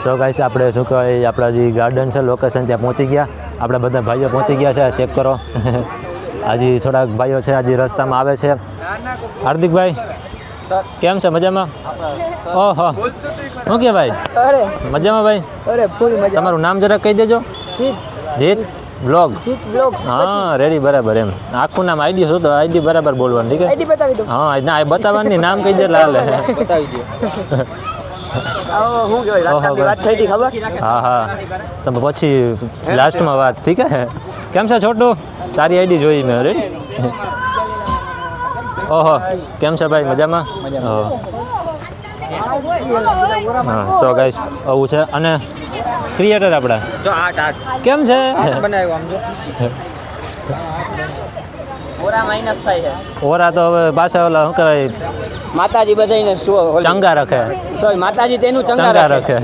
So guys આપણે શું કહેવાય આપણા જે ગાર્ડન છે લોકેશન ત્યાં પહોંચી ગયા. આપણા બધા ભાઈઓ પહોંચી ગયા છે, ચેક કરો. આજે થોડાક ભાઈઓ છે આજે રસ્તામાં આવે છે. હાર્દિકભાઈ કેમ છે? મજામાં? ઓહો શું કે ભાઈ? મજામાં ભાઈ? તમારું નામ જરા કહી દેજો. જીત બ્લોગ. હા રેડી બરાબર. એમ આખું નામ આઈડી શું તો આઈડી બરાબર બોલવાનું, ઠીક છે? હા ના બતાવવાની નામ કહી દે લાલે. હા હા તમે પછી લાસ્ટમાં વાત, ઠીક છે? કેમ છે છોટું? તારી આઈડી જોઈ મેં. રેડી? ઓહો કેમ છે ભાઈ? મજામાં? હા સો ગાઈસ આવું છે. અને ક્રિએટર આપણા કેમ છે? ઓરા તો હવે પાછા ઓલા શું કહેવાય માતાજી બધાને ચંગા રાખે. સોરી માતાજી તેનું ચંગા રાખે.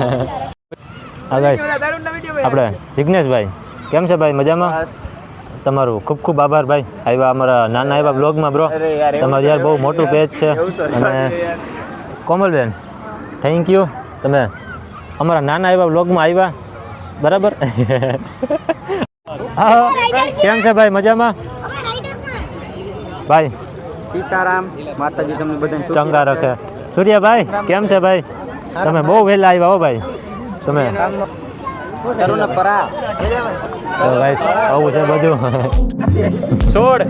હા ગાઈસ આપણે જિગ્નેશભાઈ કેમ છે ભાઈ? મજામાં? તમારું ખૂબ ખૂબ આભાર ભાઈ આવ્યા અમારા નાના એવા બ્લોગમાં. બ્રો તમારું યાર બહુ મોટું પેજ છે. અને કોમલબેન થેન્ક યુ, તમે અમારા નાના એવા બ્લોગમાં આવ્યા. બરાબર. હા કેમ છે ભાઈ? મજામાં ભાઈ? સીતારામ માતાજી તમને બધાને ચંગા રાખે. સૂર્યાભાઈ કેમ છે ભાઈ? તમે બહુ વહેલા આવ્યા હો ભાઈ. તમે ગાઈસ આવું છે બધું. 16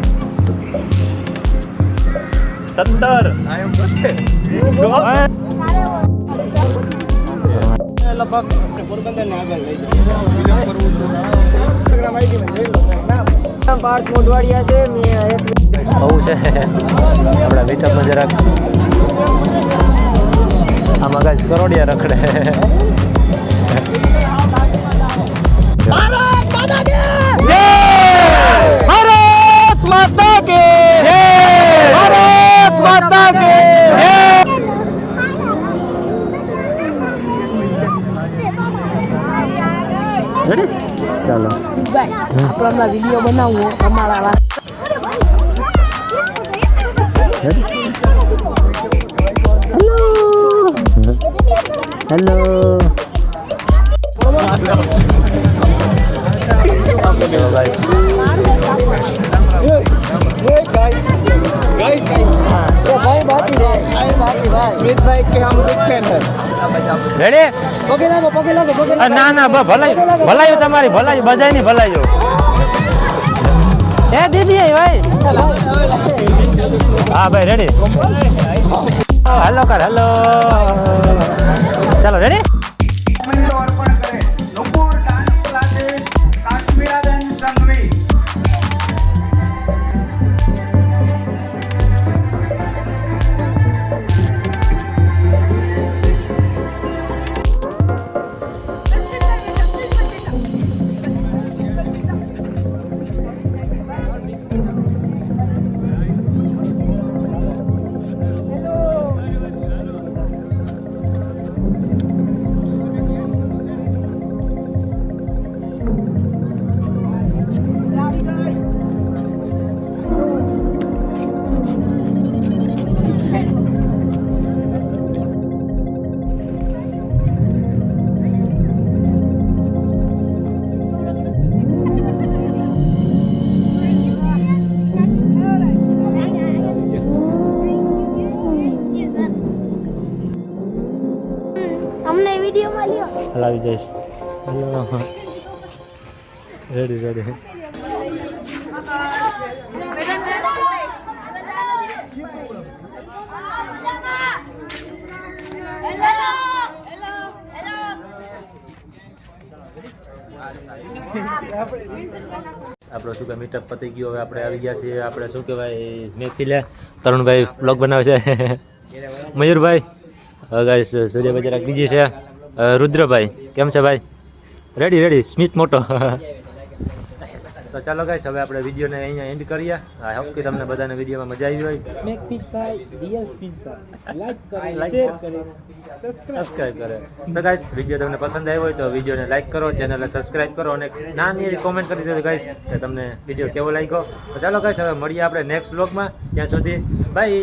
પાંચ મોઢવાડિયા છે. આવું છે આપણા મીટઅપમાં જરાક આમાં ગાઈસ કરોડિયા રખડે. ભારત માતા કે જય! ભારત માતા કે જય! ચાલો આપણા વિડીયો બનાવવો અમારા હેલો. સ્મિતભાઈ કે હમ બિગ ફેન હે. રેડી? પગે લાગો. ના ના ભલાયું તમારી ભલાયું બજાયની ભલાયું. એ દીદી ભાઈ. હા ભાઈ રેડી? હાલો કર હાલો. ચાલો રેડી? અમને વિડીયોમાં લ્યો. હલાવી જઈશ. રેડી. આપણો શું કે મીટઅપ પતી ગયો. હવે આપણે આવી ગયા છીએ આપણે શું કહેવાય મહેફિલે. તરુણભાઈ બ્લોગ બનાવે છે. મયુરભાઈ ગાઈસ સૂર્યભાઈ જરાક બીજી છે. રુદ્રભાઈ કેમ છે ભાઈ? રેડી સ્મિત મોટો. તો ચાલો ગાઈસ હવે આપણે વિડીયોને અહીંયા એન્ડ કરીએ. આઈ હોપ કે તમને બધાને વિડીયોમાં મજા આવી હોય. સબસ્ક્રાઈબ કરે. સો ગાઈસ વિડીયો તમને પસંદ આવ્યો હોય તો વિડીયોને લાઈક કરો, ચેનલને સબસ્ક્રાઈબ કરો અને નાની એવી કોમેન્ટ કરી દેજો ગાઈસ કે તમને વિડીયો કેવો લાગ્યો. તો ચાલો ગાઈસ હવે મળીએ આપણે નેક્સ્ટ વ્લોગમાં. ત્યાં સુધી બાય.